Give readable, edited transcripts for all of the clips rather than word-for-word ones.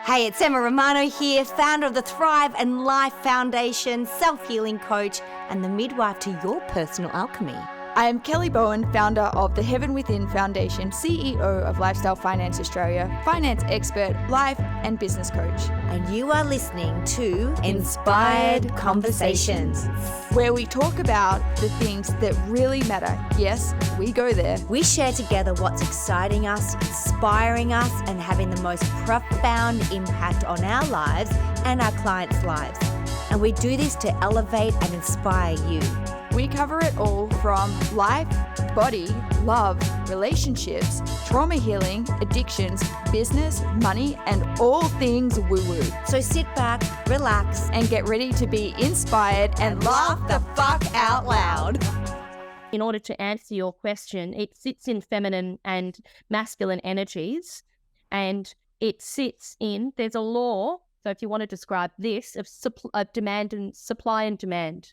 Hey, it's Emma Romano here, founder of the Thrive and Life Foundation, self-healing coach, and the midwife to your personal alchemy. I am Kelly Bowen, founder of the Heaven Within Foundation, CEO of Lifestyle Finance Australia, finance expert, life and business coach. And you are listening to Inspired Conversations, where we talk about the things that really matter. Yes, we go there. We share together what's exciting us, inspiring us, and having the most profound impact on our lives and our clients' lives. And we do this to elevate and inspire you. We cover it all from life, body, love, relationships, trauma healing, addictions, business, money, and all things woo-woo. So sit back, relax, and get ready to be inspired and laugh the fuck out loud. In order to answer your question, it sits in feminine and masculine energies, and it sits in, there's a law, so if you want to describe this, of demand and supply and demand.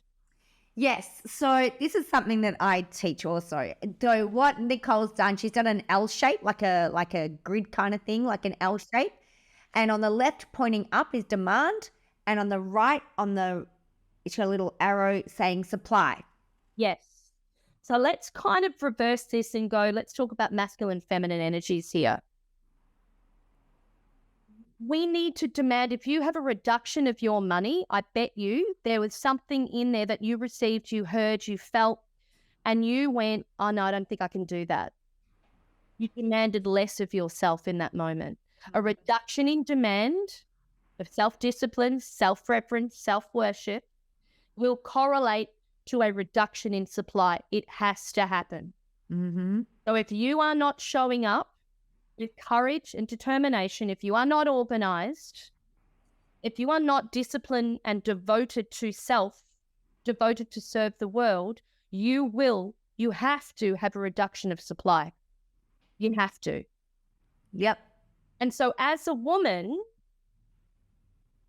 Yes, so this is something that I teach also. So what Nicole's done, she's done an L shape, like a grid kind of thing, like an L shape. And on the left pointing up is demand, and on the right it's got a little arrow saying supply. Yes. So let's kind of reverse this and let's talk about masculine, feminine energies here. We need to demand, if you have a reduction of your money, I bet you there was something in there that you received, you heard, you felt, and you went, oh no, I don't think I can do that. You demanded less of yourself in that moment. A reduction in demand of self-discipline, self-reference, self-worship will correlate to a reduction in supply. It has to happen. Mm-hmm. So if you are not showing up with courage and determination, if you are not organized, if you are not disciplined and devoted to self, devoted to serve the world, you have to have a reduction of supply. You have to. Yep. And so as a woman,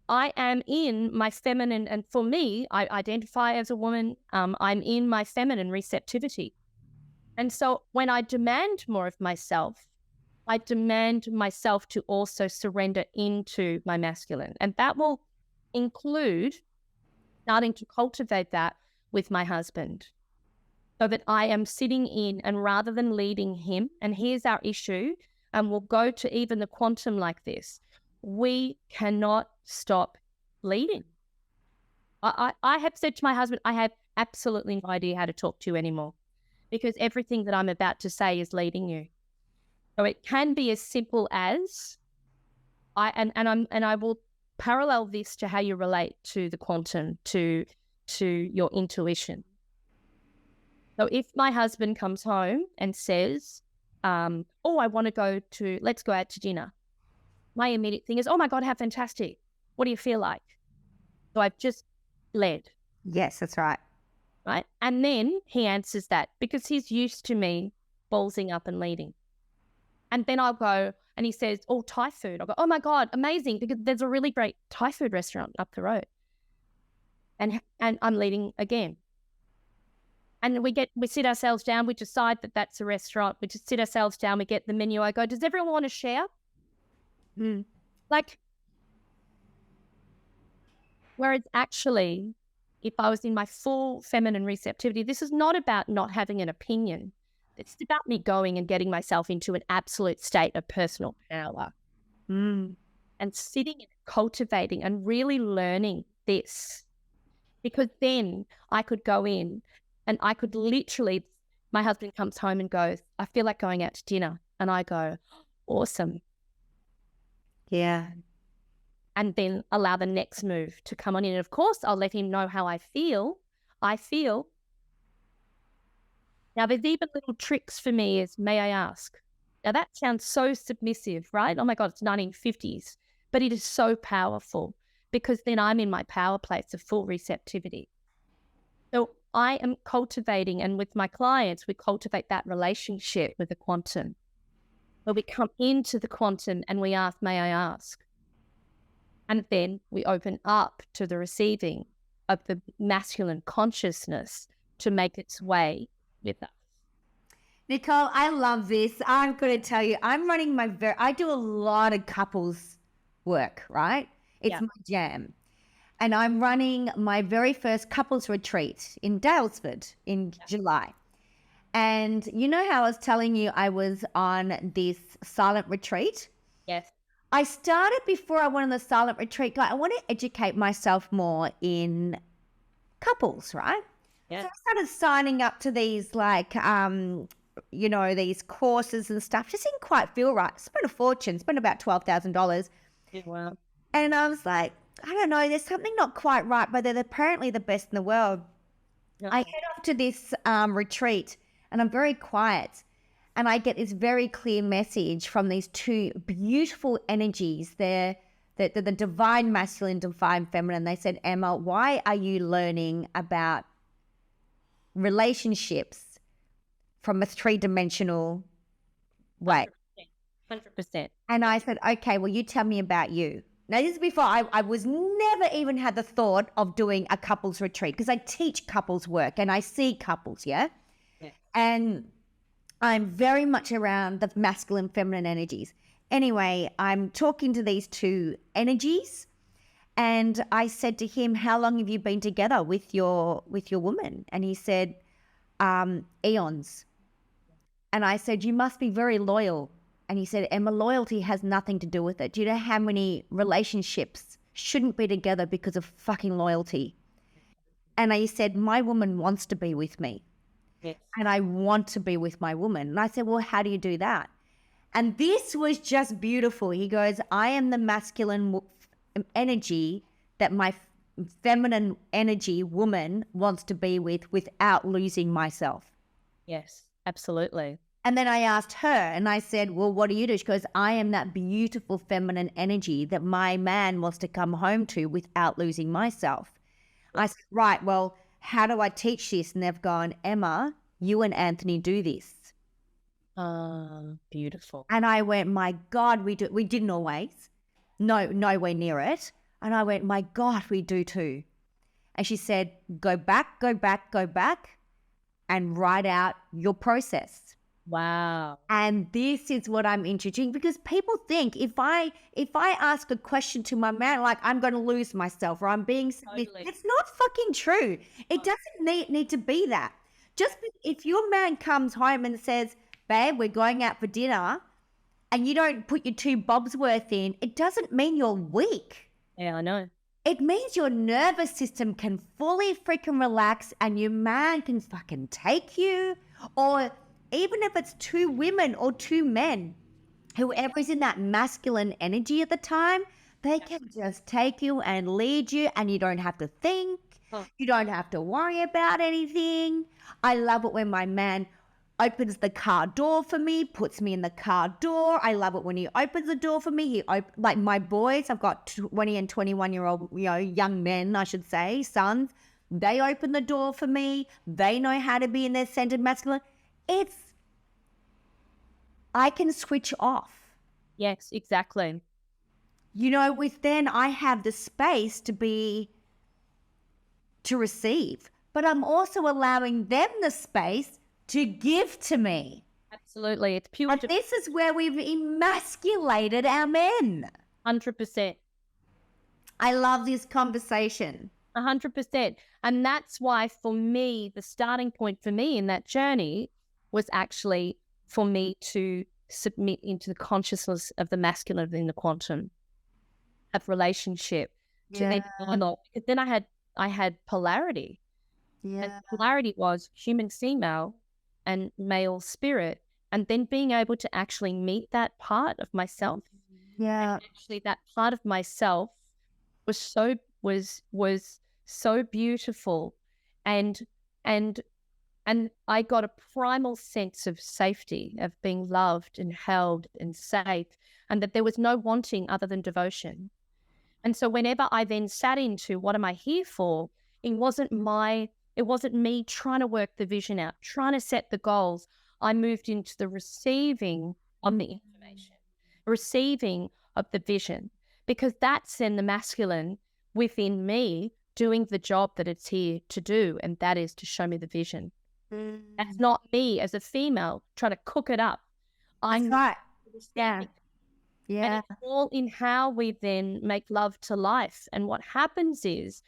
I am in my feminine, and for me, I identify as a woman, I'm in my feminine receptivity. And so when I demand more of myself, I demand myself to also surrender into my masculine. And that will include starting to cultivate that with my husband, so that I am sitting in, and rather than leading him, and here's our issue, and we'll go to even the quantum like this, we cannot stop leading. I have said to my husband, I have absolutely no idea how to talk to you anymore, because everything that I'm about to say is leading you. So it can be as simple as I will parallel this to how you relate to the quantum, to your intuition. So if my husband comes home and says, I want to let's go out to dinner, my immediate thing is, oh my God, how fantastic. What do you feel like? So I've just led. Yes, that's right. Right. And then he answers that because he's used to me ballsing up and leading. And then I'll go, and he says, Thai food. I'll go, oh my God, amazing, because there's a really great Thai food restaurant up the road. And I'm leading again. And we sit ourselves down, we decide that that's a restaurant, we just sit ourselves down, we get the menu. I go, does everyone want to share? Whereas actually, if I was in my full feminine receptivity, this is not about not having an opinion. It's about me going and getting myself into an absolute state of personal power and sitting and cultivating and really learning this. Because then I could go in and I could literally, my husband comes home and goes, I feel like going out to dinner. And I go, awesome. Yeah. And then allow the next move to come on in. And of course, I'll let him know how I feel. Now, there's even little tricks for me as, may I ask? Now, that sounds so submissive, right? Oh my God, it's 1950s. But it is so powerful, because then I'm in my power place of full receptivity. So I am cultivating, and with my clients, we cultivate that relationship with the quantum, where we come into the quantum and we ask, may I ask? And then we open up to the receiving of the masculine consciousness to make its way with us. Nicole, I love this. I'm going to tell you, I'm running I do a lot of couples work, right? It's Yeah. my jam. And I'm running my very first couples retreat in Dalesford in July. And you know how I was telling you I was on this silent retreat? Yes. I started before I went on the silent retreat. Like, I want to educate myself more in couples, right? Yeah. So I started signing up to these these courses and stuff. Just didn't quite feel right. Spent a fortune, spent about $12,000. Yeah, wow. And I was like, I don't know, there's something not quite right, but they're apparently the best in the world. Yeah. I head off to this retreat and I'm very quiet. And I get this very clear message from these two beautiful energies. They're the divine masculine, divine feminine. They said, Emma, why are you learning about relationships from a three-dimensional way? 100%. And I said, okay, well, you tell me about you. Now, this is before I was never even had the thought of doing a couples retreat, because I teach couples work and I see couples, yeah? And I'm very much around the masculine, feminine energies. Anyway, I'm talking to these two energies, and I said to him, how long have you been together with your woman? And he said, eons. And I said, you must be very loyal. And he said, Emma, loyalty has nothing to do with it. Do you know how many relationships shouldn't be together because of fucking loyalty? And I said, my woman wants to be with me. Yes. And I want to be with my woman. And I said, well, how do you do that? And this was just beautiful. He goes, I am the masculine energy that my feminine energy woman wants to be with without losing myself. Yes, absolutely. And then I asked her and I said, well, what do you do? She goes, I am that beautiful feminine energy that my man wants to come home to without losing myself. I said, right, well, how do I teach this? And they've gone, Emma, you and Anthony do this. Beautiful. And I went, my God, we do. We didn't always. No, nowhere near it. And I went, my God, we do too. And she said, go back, and write out your process. Wow. And this is what I'm introducing, because people think if I ask a question to my man, like I'm going to lose myself or I'm being, Totally. it's not fucking true. It doesn't need to be that. Just if your man comes home and says, babe, we're going out for dinner, and you don't put your two bobs worth in, it doesn't mean you're weak. Yeah, I know. It means your nervous system can fully freaking relax and your man can fucking take you. Or even if it's two women or two men, whoever is in that masculine energy at the time, they can just take you and lead you, and you don't have to think. You don't have to worry about anything. I love it when my man opens the car door for me, puts me in the car door. I love it when he opens the door for me. Like my boys, I've got 20 and 21-year-old, young men, I should say, sons. They open the door for me. They know how to be in their centered masculine. I can switch off. Yes, exactly. With then I have the space to receive, but I'm also allowing them the space to give to me. Absolutely. It's pure. And this is where we've emasculated our men. 100%. I love this conversation. 100%. And that's why, for me, the starting point for me in that journey was actually for me to submit into the consciousness of the masculine in the quantum of relationship. Yeah. Because then I had polarity. Yeah. And polarity was human female and male spirit. And then being able to actually meet that part of myself. Yeah. And actually that part of myself was so beautiful, and I got a primal sense of safety, of being loved and held and safe, and that there was no wanting other than devotion. And so whenever I then sat into what am I here for, it wasn't me trying to work the vision out, trying to set the goals. I moved into the receiving of the information, receiving of the vision, because that's then the masculine within me doing the job that it's here to do, and that is to show me the vision. That's not me as a female trying to cook it up. That's right. Yeah. Yeah. And it's all in how we then make love to life. And what happens is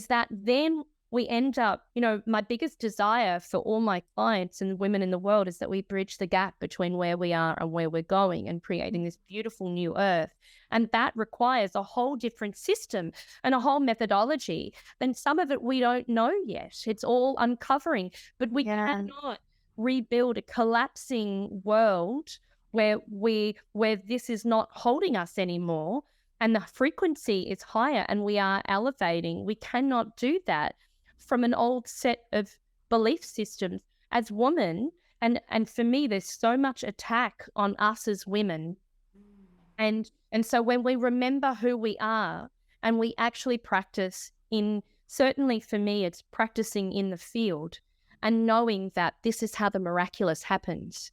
that then we end up, my biggest desire for all my clients and women in the world is that we bridge the gap between where we are and where we're going and creating this beautiful new earth. And that requires a whole different system and a whole methodology. Then some of it we don't know yet. It's all uncovering, but we cannot rebuild a collapsing world where this is not holding us anymore and the frequency is higher and we are elevating. We cannot do that from an old set of belief systems as women. And for me, there's so much attack on us as women. And so when we remember who we are and we actually practice certainly for me, it's practicing in the field and knowing that this is how the miraculous happens.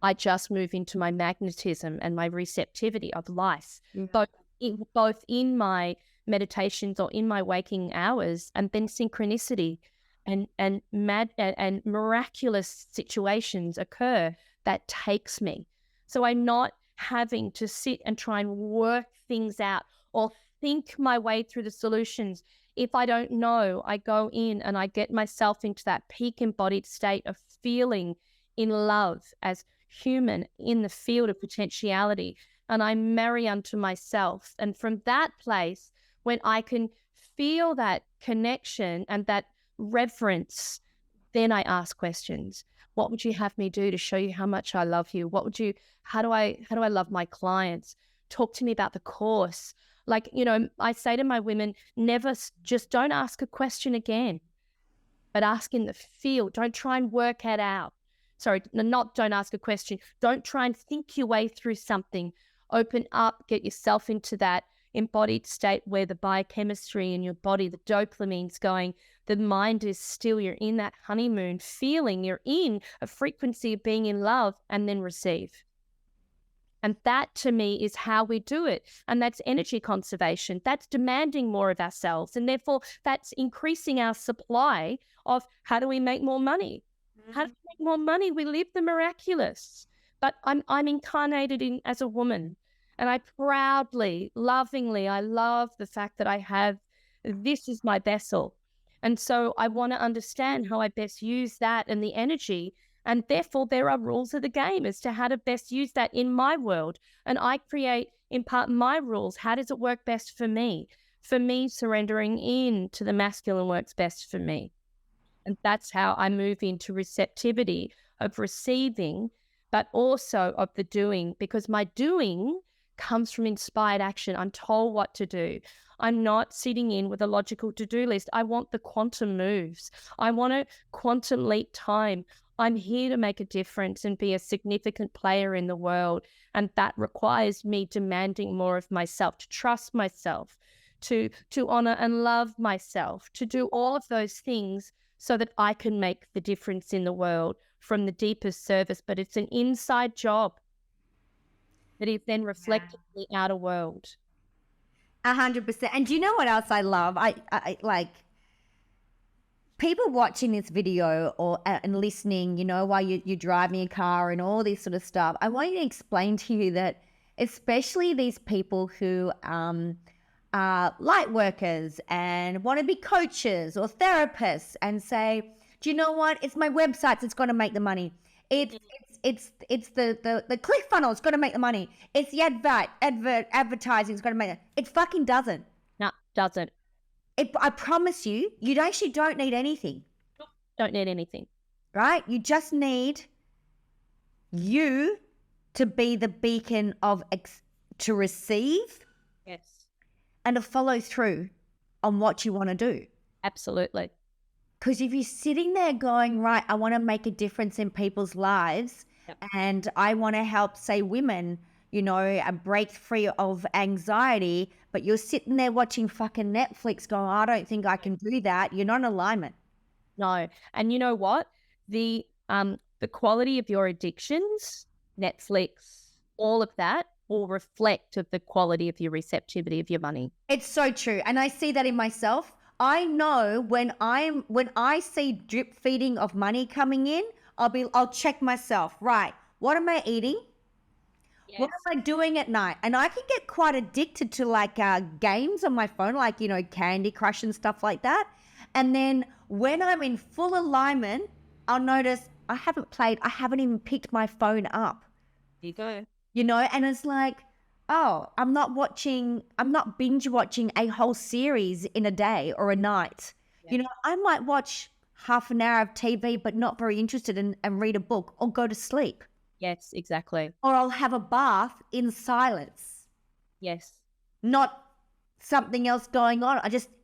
I just move into my magnetism and my receptivity of life, both in my meditations or in my waking hours, and then synchronicity and miraculous situations occur that takes me. So I'm not having to sit and try and work things out or think my way through the solutions. If I don't know, I go in and I get myself into that peak embodied state of feeling in love as human in the field of potentiality, and I marry unto myself. And from that place, when I can feel that connection and that reverence, then I ask questions. What would you have me do to show you how much I love you? How do I love my clients? Talk to me about the course. Like, I say to my women, just don't ask a question again, but ask in the field. Don't try and work it out. Sorry, don't ask a question. Don't try and think your way through something. Open up, get yourself into that embodied state where the biochemistry in your body, the dopamine's going, the mind is still, you're in that honeymoon feeling, you're in a frequency of being in love, and then receive. And that to me is how we do it. And that's energy conservation. That's demanding more of ourselves. And therefore that's increasing our supply of how do we make more money? How do we make more money? We live the miraculous. But I'm incarnated as a woman. And I proudly, lovingly, I love the fact that this is my vessel. And so I want to understand how I best use that and the energy. And therefore there are rules of the game as to how to best use that in my world. And I create in part my rules. How does it work best for me? For me, surrendering in to the masculine works best for me. And that's how I move into receptivity of receiving, but also of the doing, because my doing comes from inspired action. I'm told what to do. I'm not sitting in with a logical to-do list. I want the quantum moves. I want to quantum leap time. I'm here to make a difference and be a significant player in the world. And that requires me demanding more of myself, to trust myself, to honor and love myself, to do all of those things so that I can make the difference in the world from the deepest service. But it's an inside job that is then reflected in the outer world. 100%. And do you know what else I love? I like people watching this video and listening, while you're driving a car and all this sort of stuff. I want you to explain to you that especially these people who are light workers and want to be coaches or therapists and say, do you know what? It's my websites that's going to make the money. It's the click funnel. It's going to make the money. It's the advertising. It's going to make it. It fucking doesn't. No, doesn't. I promise you, you actually don't need anything. Don't need anything. Right? You just need you to be the beacon of to receive. Yes. And to follow through on what you want to do. Absolutely. Because if you're sitting there going, right, I want to make a difference in people's lives, and I want to help, say, women, break free of anxiety, but you're sitting there watching fucking Netflix going, I don't think I can do that. You're not in alignment. No. And you know what? The quality of your addictions, Netflix, all of that will reflect of the quality of your receptivity of your money. It's so true. And I see that in myself. I know when I see drip feeding of money coming in, I'll check myself. Right. What am I eating? What am I doing at night? And I can get quite addicted to like games on my phone, like, you know, Candy Crush and stuff like that. And then when I'm in full alignment, I'll notice I haven't even picked my phone up, There you go. you know, and it's like, oh, I'm not binge watching a whole series in a day or a night. You know, I might watch half an hour of TV, but not very interested and read a book or go to sleep. Yes, exactly. Or I'll have a bath in silence, Yes. not something else going on.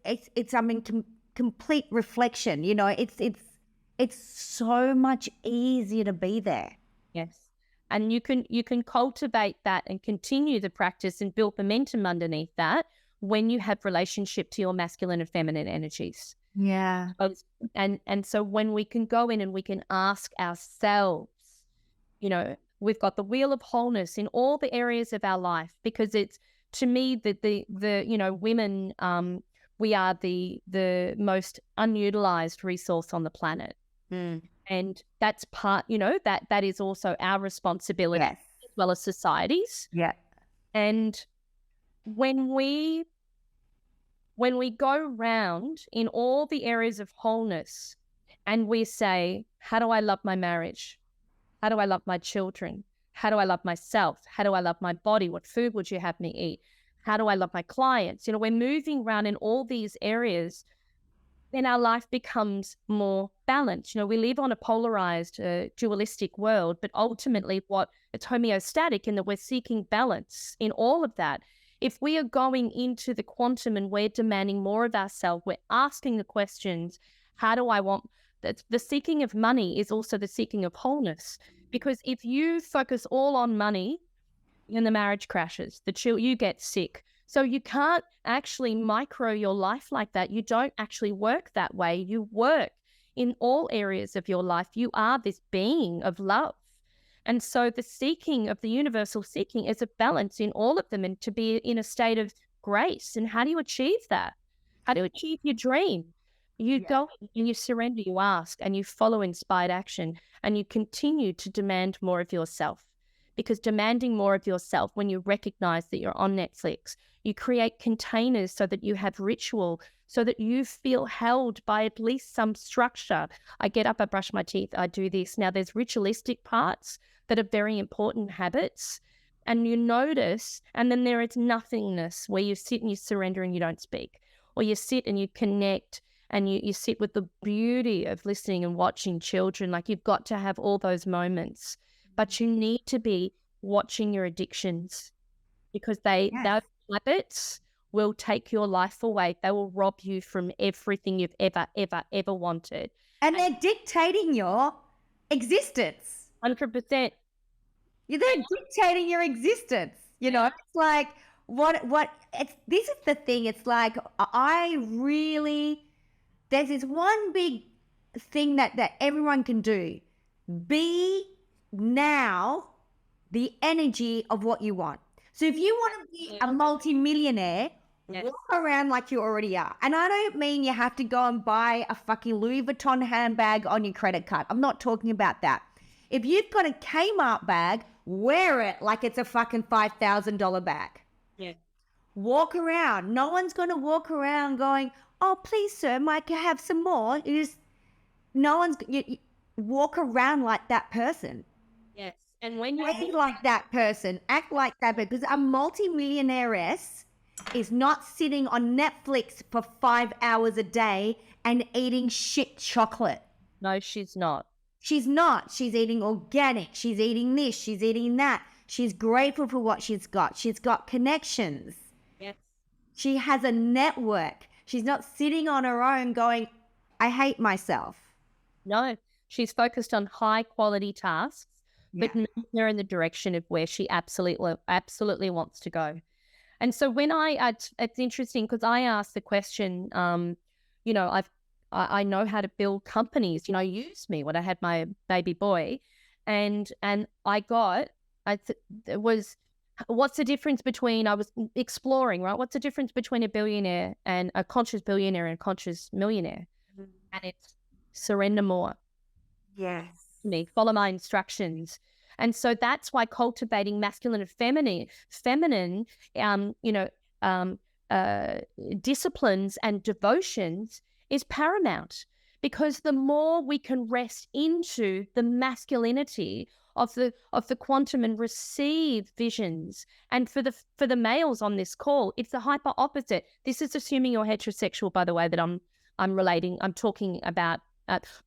It's I'm in complete reflection. You know, it's so much easier to be there. Yes. And you can cultivate that and continue the practice and build momentum underneath that when you have relationship to your masculine and feminine energies. Yeah. And so when we can go in and we can ask ourselves, you know, we've got the wheel of wholeness in all the areas of our life, because it's, to me, the you know, women, we are the most unutilized resource on the planet. And that's part, you know, that is also our responsibility, Yes. as well as society's. Yeah. And when we go round in all the areas of wholeness and we say, how do I love my marriage? How do I love my children? How do I love myself? How do I love my body? What food would you have me eat? How do I love my clients? You know, we're moving around in all these areas, then our life becomes more balanced. You know, we live on a polarized, dualistic world, but ultimately it's homeostatic in that we're seeking balance in all of that. If we are going into the quantum and we're demanding more of ourselves, we're asking the questions, how do I want, the seeking of money is also the seeking of wholeness. Because if you focus all on money, then the marriage crashes, you get sick. So you can't actually micro your life like that. You don't actually work that way. You work in all areas of your life. You are this being of love. And so the seeking of the universal seeking is a balance in all of them, and to be in a state of grace. And how do you achieve that? How do you achieve your dream? You go and you surrender, you ask, and you follow inspired action, and you continue to demand more of yourself. Because demanding more of yourself, when you recognize that you're on Netflix, you create containers so that you have ritual, so that you feel held by at least some structure. I get up, I brush my teeth, I do this. Now, there's ritualistic parts that are very important habits, and you notice, and then there is nothingness where you sit and you surrender and you don't speak, or you sit and you connect and you sit with the beauty of listening and watching children. Like, you've got to have all those moments, but you need to be watching your addictions, because those habits will take your life away. They will rob you from everything you've ever wanted. And they're dictating your existence. 100%. They're dictating your existence. You know, it's like, this is the thing. It's like, there's this one big thing that everyone can do. Be now the energy of what you want. So if you want to be a multi-millionaire, walk around like you already are. And I don't mean you have to go and buy a fucking Louis Vuitton handbag on your credit card. I'm not talking about that. If you've got a Kmart bag, wear it like it's a fucking $5,000 bag. Yeah. Walk around. No one's going to walk around going, oh, please, sir, might I have some more? You walk around like that person. Yes. And when you Act like that person, act like that person, because a multi-millionairess is not sitting on Netflix for 5 hours a day and eating shit chocolate. No, she's not. She's not. She's eating organic. She's eating this. She's eating that. She's grateful for what she's got. She's got connections. Yes. She has a network. She's not sitting on her own going, I hate myself. No, she's focused on high quality tasks, but they're in the direction of where she absolutely wants to go. And so when it's interesting, because I asked the question, you know, I know how to build companies. You know, use me when I had my baby boy, and it was, what's the difference between, I was exploring, right? What's the difference between a billionaire and a conscious billionaire and a conscious millionaire? And it's surrender more. Yes. Me, follow my instructions. And so that's why cultivating masculine and feminine, disciplines and devotions is paramount, because the more we can rest into the masculinity of the quantum and receive visions. And for the males on this call, it's the hyper opposite. This is assuming you're heterosexual, by the way, that I'm talking about.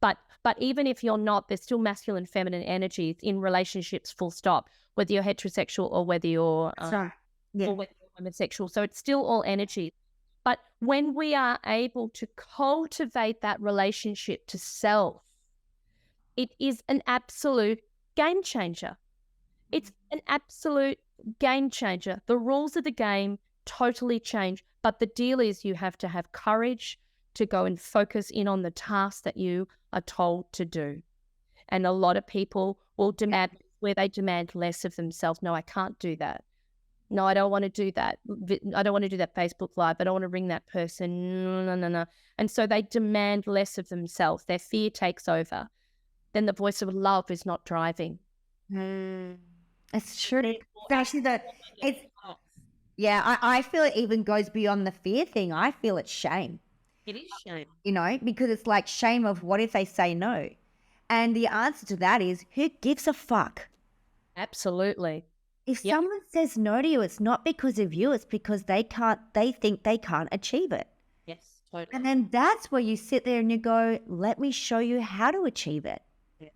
But even if you're not, there's still masculine, feminine energies in relationships, full stop, whether you're heterosexual or whether you're or whether you're homosexual. So it's still all energy. But when we are able to cultivate that relationship to self, it is an absolute game changer. It's an absolute game changer. The rules of the game totally change. But the deal is you have to have courage to go and focus in on the task that you are told to do. And a lot of people will demand where they demand less of themselves. No, I can't do that. No, I don't want to do that. I don't want to do that Facebook Live. I don't want to ring that person. No. And so they demand less of themselves. Their fear takes over. Then the voice of love is not driving. It's true. Especially I feel it even goes beyond the fear thing. I feel it's shame. It is shame. Because it's like shame of what if they say no? And the answer to that is, who gives a fuck? Absolutely. If someone says no to you, it's not because of you, it's because they think they can't achieve it. Yes, totally. And then that's where you sit there and you go, let me show you how to achieve it. Yes.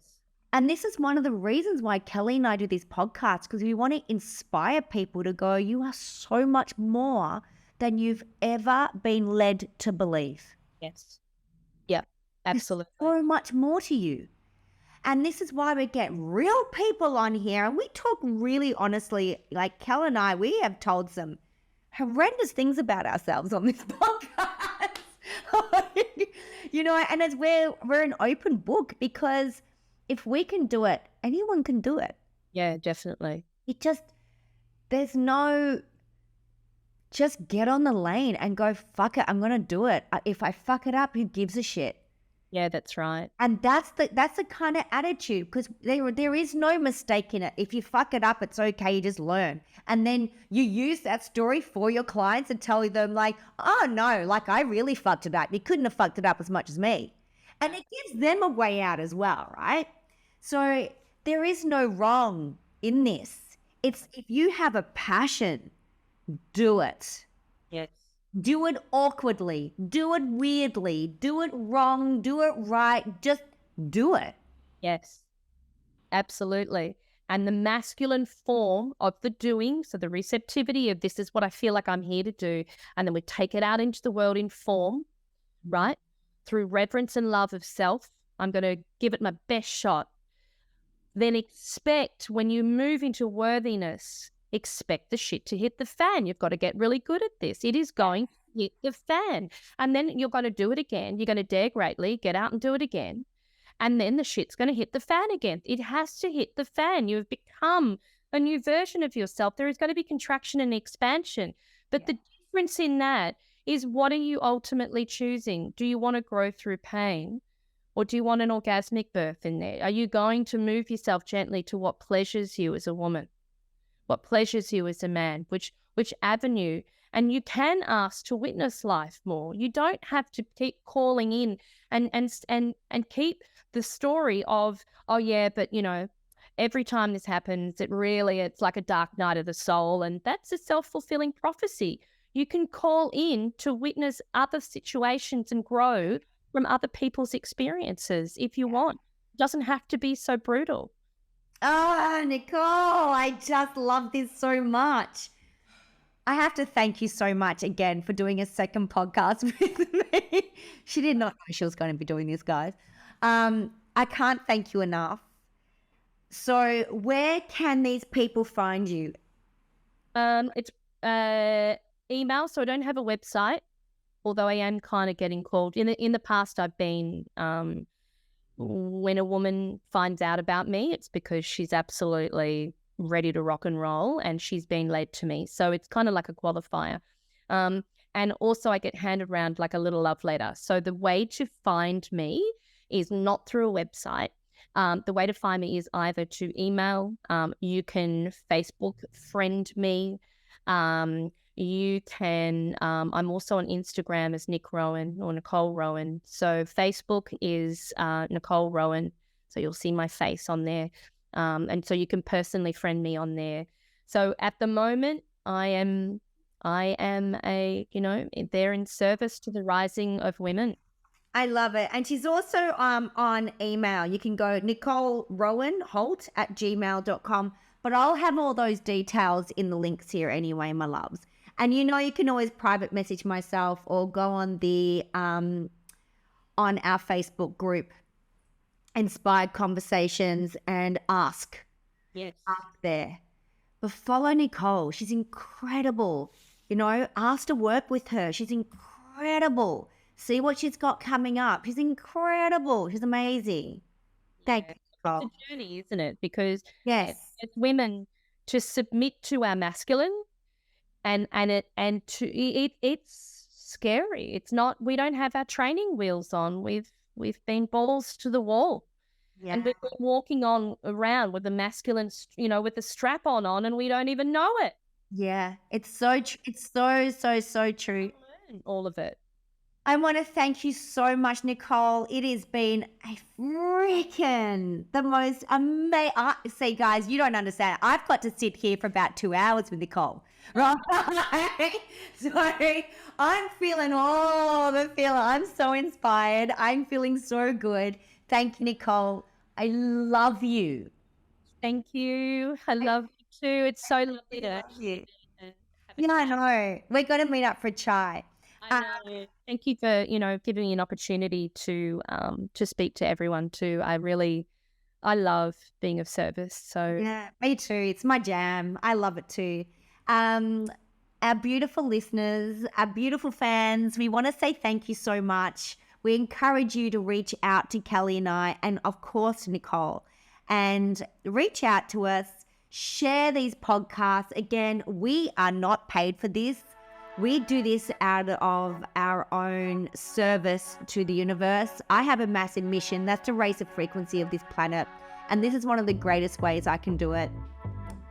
And this is one of the reasons why Kelly and I do these podcasts, because we want to inspire people to go, you are so much more than you've ever been led to believe. Yes. Yeah, absolutely. There's so much more to you. And this is why we get real people on here and we talk really honestly. Like Kel and I, we have told some horrendous things about ourselves on this podcast. And it's we're an open book, because if we can do it, anyone can do it. Yeah, definitely. Just get on the lane and go, fuck it, I'm going to do it. If I fuck it up, who gives a shit? Yeah, that's right. And that's the kind of attitude, because there is no mistake in it. If you fuck it up, it's okay, you just learn. And then you use that story for your clients and tell them like, oh no, like I really fucked it up. You couldn't have fucked it up as much as me. And it gives them a way out as well, right? So there is no wrong in this. It's if you have a passion, do it. Yes. Do it awkwardly, do it weirdly, do it wrong, do it right, just do it. Yes, absolutely. And the masculine form of the doing, so the receptivity of this is what I feel like I'm here to do, and then we take it out into the world in form, right? Through reverence and love of self, I'm going to give it my best shot. Then expect, when you move into worthiness, expect the shit to hit the fan. You've got to get really good at this. It is going to hit the fan. And then you're going to do it again. You're going to dare greatly, get out and do it again. And then the shit's going to hit the fan again. It has to hit the fan. You've become a new version of yourself. There is going to be contraction and expansion. But the difference in that is, what are you ultimately choosing? Do you want to grow through pain? Or do you want an orgasmic birth in there? Are you going to move yourself gently to what pleasures you as a woman? What pleasures you as a man, which avenue, and you can ask to witness life more. You don't have to keep calling in and keep the story of, oh yeah, but every time this happens, it's like a dark night of the soul, and that's a self-fulfilling prophecy. You can call in to witness other situations and grow from other people's experiences if you want. It doesn't have to be so brutal. Oh, Nicole, I just love this so much. I have to thank you so much again for doing a second podcast with me. She did not know she was going to be doing this, guys. I can't thank you enough. So where can these people find you? It's email, so I don't have a website, although I am kind of getting called. In the past, I've been... when a woman finds out about me, it's because she's absolutely ready to rock and roll and she's been led to me. So it's kind of like a qualifier. And also I get handed around like a little love letter. So the way to find me is not through a website. The way to find me is either to email. You can Facebook friend me. You can, I'm also on Instagram as Nick Rowan or Nicole Rowan. So Facebook is Nicole Rowan. So you'll see my face on there. And so you can personally friend me on there. So at the moment, I am there in service to the rising of women. I love it. And she's also on email. You can go Nicole Rowan Holt at gmail.com. But I'll have all those details in the links here anyway, my loves. And you can always private message myself or go on the on our Facebook group, Inspired Conversations, and ask. Yes. Ask there. But follow Nicole. She's incredible. Ask to work with her. She's incredible. See what she's got coming up. She's incredible. She's amazing. Thank you, Nicole. It's a journey, isn't it? Because yes, as women, to submit to our masculine, it's scary. It's not. We don't have our training wheels on. We've been balls to the wall, and we've been walking around with the masculine, with the strap on, and we don't even know it. Yeah, it's so so true. All of it. I want to thank you so much, Nicole. It has been a freaking the most amazing. See, guys, you don't understand. I've got to sit here for about 2 hours with Nicole, right? So I'm feeling all the feeling. I'm so inspired. I'm feeling so good. Thank you, Nicole. I love you. Thank you. I love you too. It's so lovely to love you. Yeah, I know. We're going to meet up for chai. I know. Thank you for, giving me an opportunity to speak to everyone too. I love being of service. So yeah, me too. It's my jam. I love it too. Our beautiful listeners, our beautiful fans, we want to say thank you so much. We encourage you to reach out to Kelly and I, and of course, Nicole, and reach out to us, share these podcasts. Again, we are not paid for this. We do this out of our own service to the universe. I have a massive mission. That's to raise the frequency of this planet. And this is one of the greatest ways I can do it,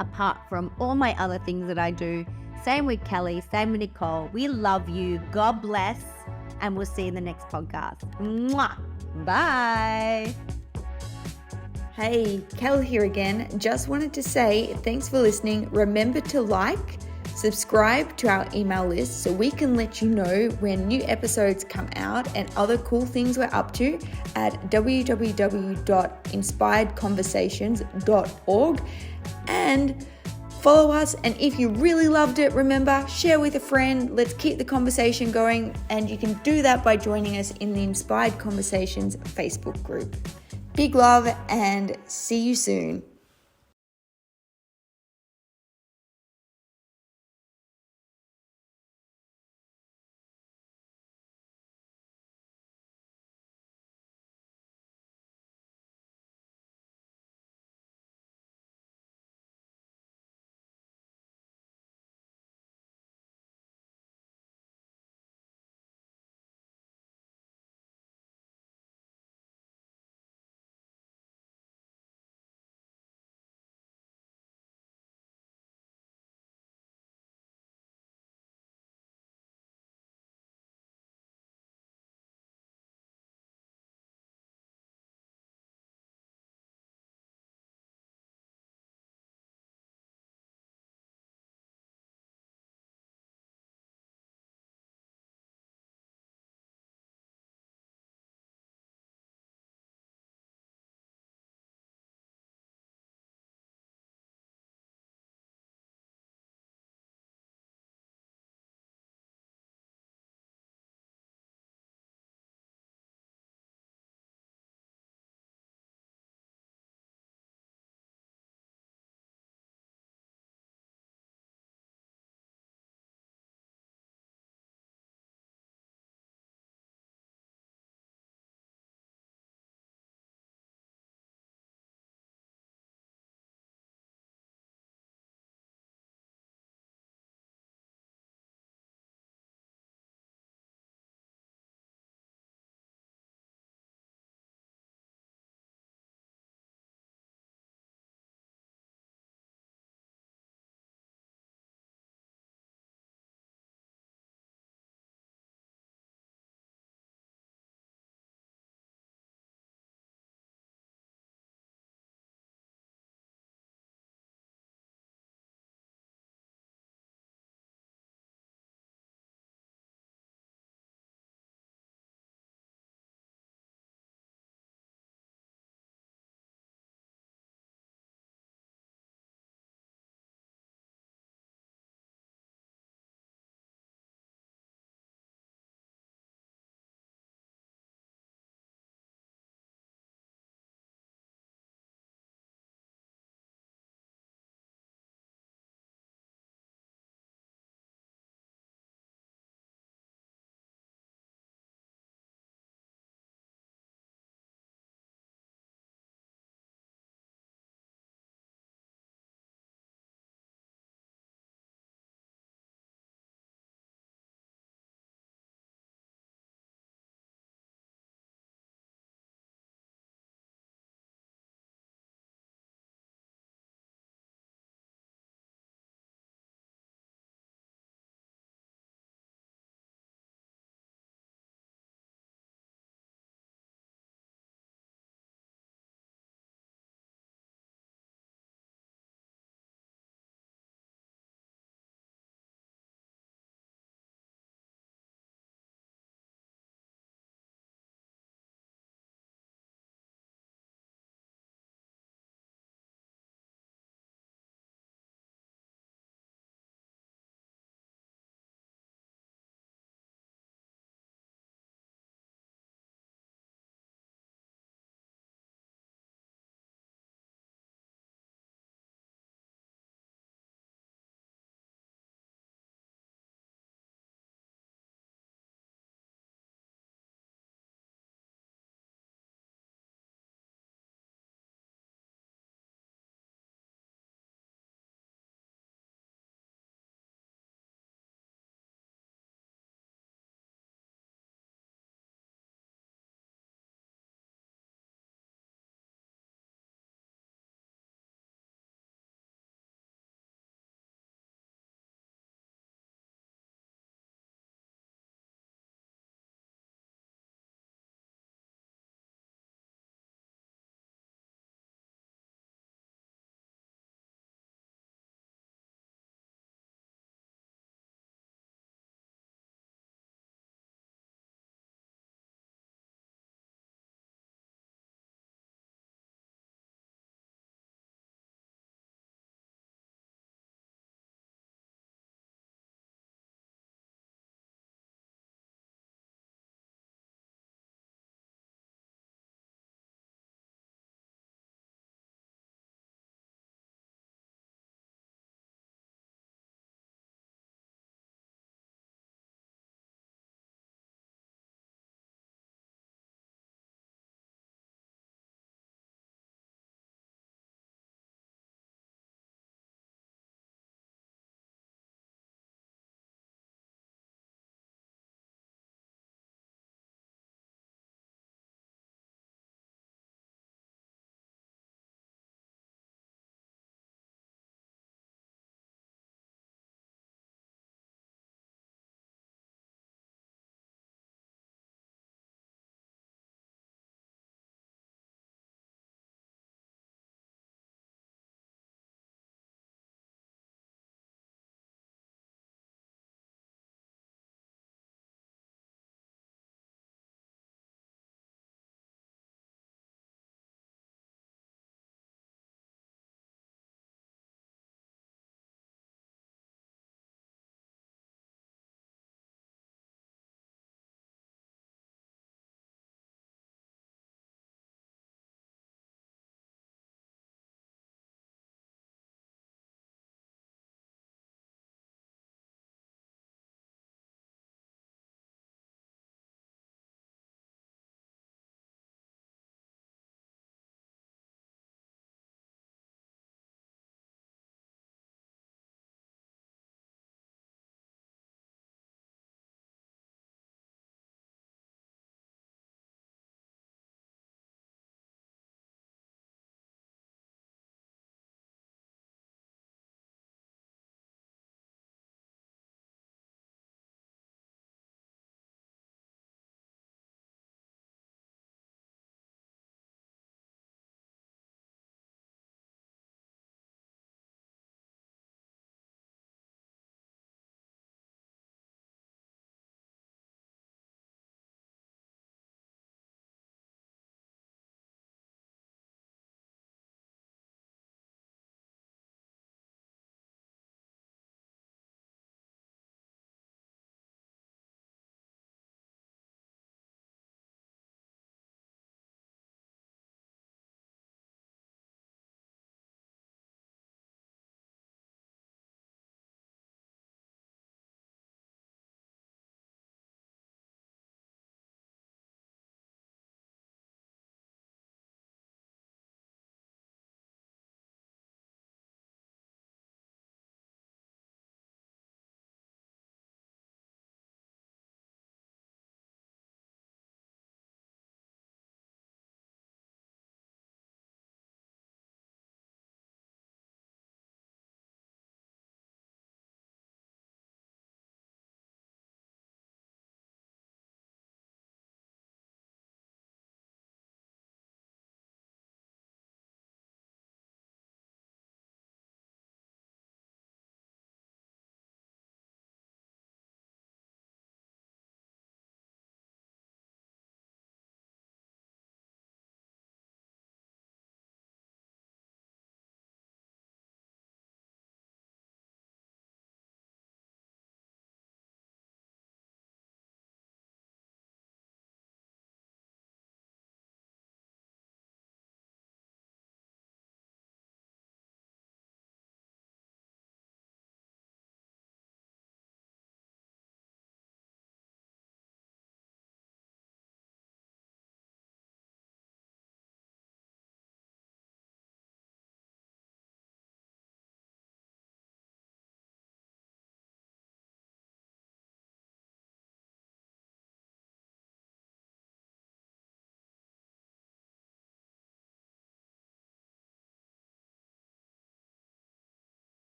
apart from all my other things that I do. Same with Kelly, same with Nicole. We love you. God bless. And we'll see you in the next podcast. Mwah. Bye. Hey, Kel here again. Just wanted to say thanks for listening. Remember to subscribe to our email list so we can let you know when new episodes come out and other cool things we're up to at www.inspiredconversations.org, and follow us. And if you really loved it, remember, share with a friend. Let's keep the conversation going, and you can do that by joining us in the Inspired Conversations Facebook group. Big love and see you soon.